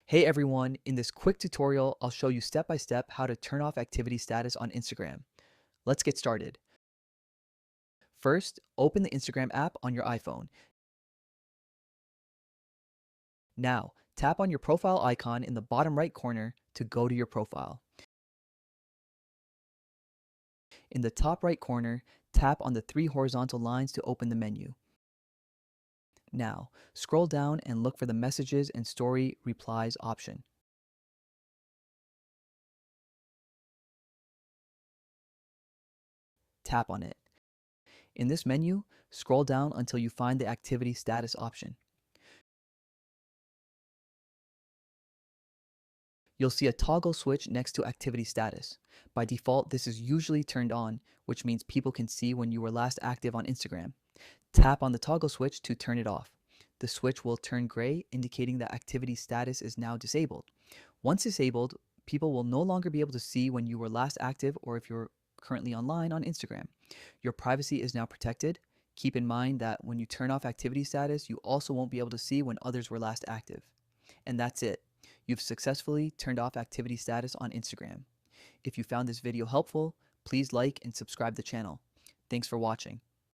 Hey everyone, in this quick tutorial, I'll show you step by step how to turn off activity status on Instagram. Let's get started. First, open the Instagram app on your iPhone. Now, tap on your profile icon in the bottom right corner to go to your profile. In the top right corner, tap on the three horizontal lines to open the menu. Now, scroll down and look for the Messages and Story Replies option. Tap on it. In this menu, scroll down until you find the Activity Status option. You'll see a toggle switch next to activity status. By default, this is usually turned on, which means people can see when you were last active on Instagram. Tap on the toggle switch to turn it off. The switch will turn gray, indicating that activity status is now disabled. Once disabled, people will no longer be able to see when you were last active or if you're currently online on Instagram. Your privacy is now protected. Keep in mind that when you turn off activity status, you also won't be able to see when others were last active. And that's it. You've successfully turned off activity status on Instagram. If you found this video helpful, please like and subscribe the channel. Thanks for watching.